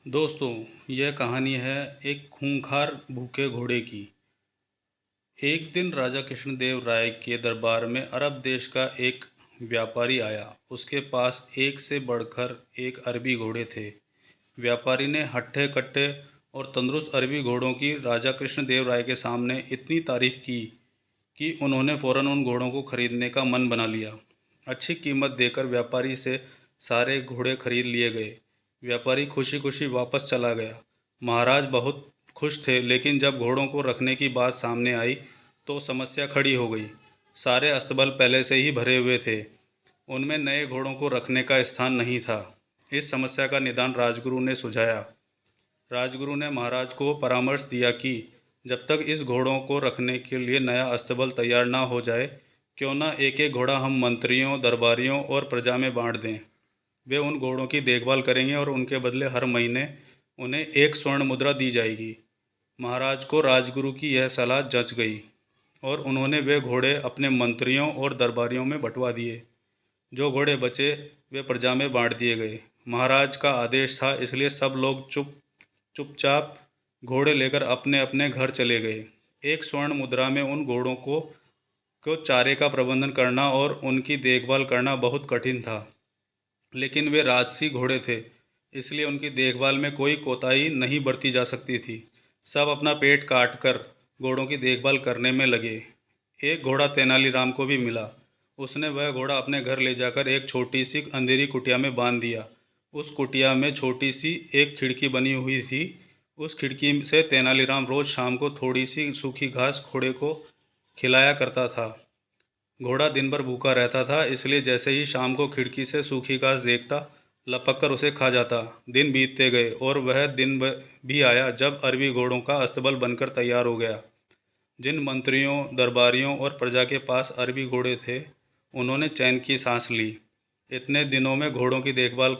दोस्तों, यह कहानी है एक खूंखार भूखे घोड़े की। एक दिन राजा कृष्णदेव राय के दरबार में अरब देश का एक व्यापारी आया। उसके पास एक से बढ़कर एक अरबी घोड़े थे। व्यापारी ने हट्टे कट्टे और तंदुरुस्त अरबी घोड़ों की राजा कृष्णदेव राय के सामने इतनी तारीफ की कि उन्होंने फौरन उन घोड़ों को खरीदने का मन बना लिया। अच्छी कीमत देकर व्यापारी से सारे घोड़े खरीद लिए गए। व्यापारी खुशी खुशी वापस चला गया। महाराज बहुत खुश थे, लेकिन जब घोड़ों को रखने की बात सामने आई तो समस्या खड़ी हो गई। सारे अस्तबल पहले से ही भरे हुए थे। उनमें नए घोड़ों को रखने का स्थान नहीं था। इस समस्या का निदान राजगुरु ने सुझाया। राजगुरु ने महाराज को परामर्श दिया कि जब तक इस घोड़ों को रखने के लिए नया अस्तबल तैयार ना हो जाए, क्यों ना एक एक घोड़ा हम मंत्रियों, दरबारियों और प्रजा में बांट दें। वे उन घोड़ों की देखभाल करेंगे और उनके बदले हर महीने उन्हें एक स्वर्ण मुद्रा दी जाएगी। महाराज को राजगुरु की यह सलाह जच गई और उन्होंने वे घोड़े अपने मंत्रियों और दरबारियों में बंटवा दिए। जो घोड़े बचे वे प्रजा में बांट दिए गए। महाराज का आदेश था, इसलिए सब लोग चुपचाप घोड़े लेकर अपने अपने घर चले गए। एक स्वर्ण मुद्रा में उन घोड़ों को चारे का प्रबंधन करना और उनकी देखभाल करना बहुत कठिन था। लेकिन वे राजसी घोड़े थे, इसलिए उनकी देखभाल में कोई कोताही नहीं बरती जा सकती थी। सब अपना पेट काट कर घोड़ों की देखभाल करने में लगे। एक घोड़ा तेनालीराम को भी मिला। उसने वह घोड़ा अपने घर ले जाकर एक छोटी सी अंधेरी कुटिया में बांध दिया। उस कुटिया में छोटी सी एक खिड़की बनी हुई थी। उस खिड़की से तेनालीराम रोज शाम को थोड़ी सी सूखी घास घोड़े को खिलाया करता था। घोड़ा दिन भर भूखा रहता था, इसलिए जैसे ही शाम को खिड़की से सूखी घास देखता, लपक कर उसे खा जाता। दिन बीतते गए और वह भी आया जब अरबी घोड़ों का अस्तबल बनकर तैयार हो गया। जिन मंत्रियों, दरबारियों और प्रजा के पास अरबी घोड़े थे, उन्होंने चैन की सांस ली। इतने दिनों में घोड़ों की देखभाल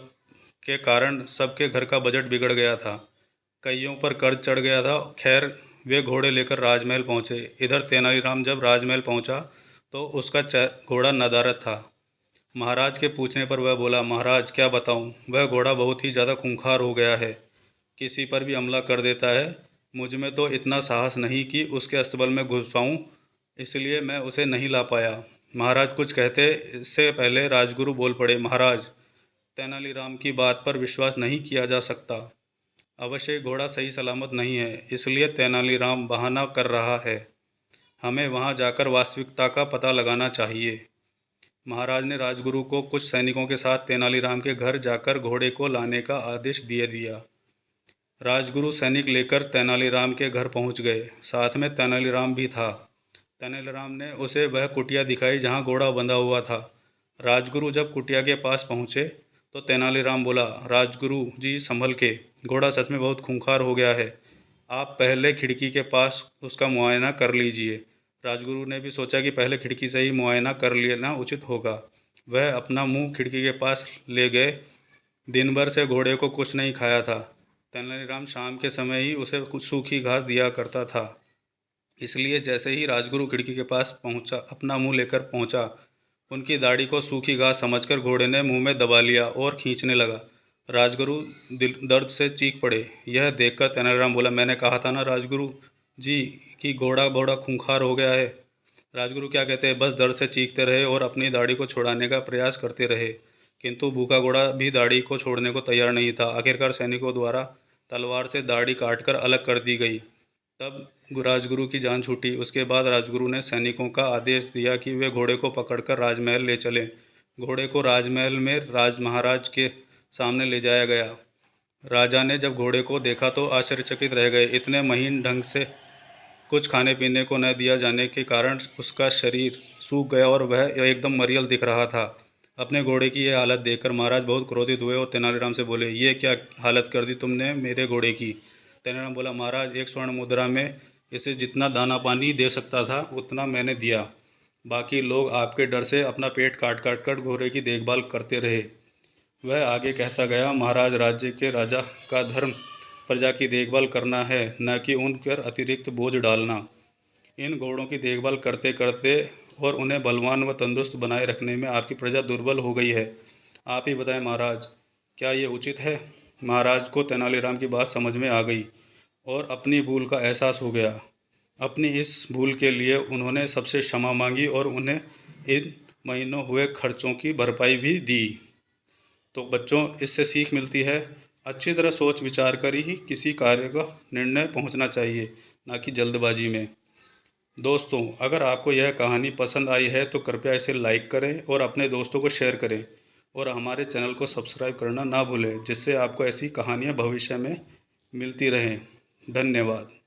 के कारण सबके घर का बजट बिगड़ गया था। कईयों पर कर्ज चढ़ गया था। खैर, वे घोड़े लेकर राजमहल पहुंचे। इधर तेनालीराम जब राजमहल पहुंचा तो उसका घोड़ा नदारद था। महाराज के पूछने पर वह बोला, महाराज क्या बताऊं, वह घोड़ा बहुत ही ज़्यादा खूंखार हो गया है। किसी पर भी हमला कर देता है। मुझ में तो इतना साहस नहीं कि उसके अस्तबल में घुस पाऊं, इसलिए मैं उसे नहीं ला पाया। महाराज कुछ कहते इससे पहले राजगुरु बोल पड़े, महाराज, तेनालीराम की बात पर विश्वास नहीं किया जा सकता। अवश्य घोड़ा सही सलामत नहीं है, इसलिए तेनालीराम बहाना कर रहा है। हमें वहां जाकर वास्तविकता का पता लगाना चाहिए। महाराज ने राजगुरु को कुछ सैनिकों के साथ तेनालीराम के घर जाकर घोड़े को लाने का आदेश दे दिया। राजगुरु सैनिक लेकर तेनालीराम के घर पहुंच गए। साथ में तेनालीराम भी था। तेनालीराम ने उसे वह कुटिया दिखाई जहां घोड़ा बंधा हुआ था। राजगुरु जब कुटिया के पास पहुंचे तो तेनालीराम बोला, राजगुरु जी संभल के, घोड़ा सच में बहुत खूंखार हो गया है। आप पहले खिड़की के पास उसका मुआयना कर लीजिए। राजगुरु ने भी सोचा कि पहले खिड़की से ही मुआयना कर लेना उचित होगा। वह अपना मुंह खिड़की के पास ले गए। दिन भर से घोड़े को कुछ नहीं खाया था। तेनालीराम शाम के समय ही उसे कुछ सूखी घास दिया करता था। इसलिए जैसे ही राजगुरु खिड़की के पास पहुंचा, अपना मुंह लेकर पहुंचा, उनकी दाढ़ी को सूखी घास समझकर घोड़े ने मुंह में दबा लिया और खींचने लगा। राजगुरु दिल दर्द से चीख पड़े। यह देखकर तेनालीराम बोला, मैंने कहा था ना राजगुरु जी कि घोड़ा घोड़ा खूंखार हो गया है। राजगुरु क्या कहते हैं, बस दर्द से चीखते रहे और अपनी दाढ़ी को छुड़ाने का प्रयास करते रहे, किंतु भूखा घोड़ा भी दाढ़ी को छोड़ने को तैयार नहीं था। आखिरकार सैनिकों द्वारा तलवार से दाढ़ी काटकर अलग कर दी गई। तब राजगुरु की जान छूटी। उसके बाद राजगुरु ने सैनिकों का आदेश दिया कि वे घोड़े को पकड़कर राजमहल ले चलें। घोड़े को राजमहल में महाराज के सामने ले जाया गया। राजा ने जब घोड़े को देखा तो आश्चर्यचकित रह गए। इतने महीन ढंग से कुछ खाने पीने को न दिया जाने के कारण उसका शरीर सूख गया और वह एकदम मरियल दिख रहा था। अपने घोड़े की यह हालत देखकर महाराज बहुत क्रोधित हुए और तेनालीराम से बोले, ये क्या हालत कर दी तुमने मेरे घोड़े की। तेनालीराम बोला, महाराज, एक स्वर्ण मुद्रा में इसे जितना दाना पानी दे सकता था उतना मैंने दिया। बाकी लोग आपके डर से अपना पेट काट काट कर घोड़े की देखभाल करते रहे। वह आगे कहता गया, महाराज, राज्य के राजा का धर्म प्रजा की देखभाल करना है, न कि उन पर अतिरिक्त बोझ डालना। इन घोड़ों की देखभाल करते करते और उन्हें बलवान व तंदुरुस्त बनाए रखने में आपकी प्रजा दुर्बल हो गई है। आप ही बताएं महाराज, क्या ये उचित है। महाराज को तेनालीराम की बात समझ में आ गई और अपनी भूल का एहसास हो गया। अपनी इस भूल के लिए उन्होंने सबसे क्षमा मांगी और उन्हें इन महीनों हुए खर्चों की भरपाई भी दी। तो बच्चों, इससे सीख मिलती है, अच्छी तरह सोच विचार कर ही किसी कार्य का निर्णय पहुंचना चाहिए, ना कि जल्दबाजी में। दोस्तों, अगर आपको यह कहानी पसंद आई है तो कृपया इसे लाइक करें और अपने दोस्तों को शेयर करें और हमारे चैनल को सब्सक्राइब करना ना भूलें, जिससे आपको ऐसी कहानियाँ भविष्य में मिलती रहें। धन्यवाद।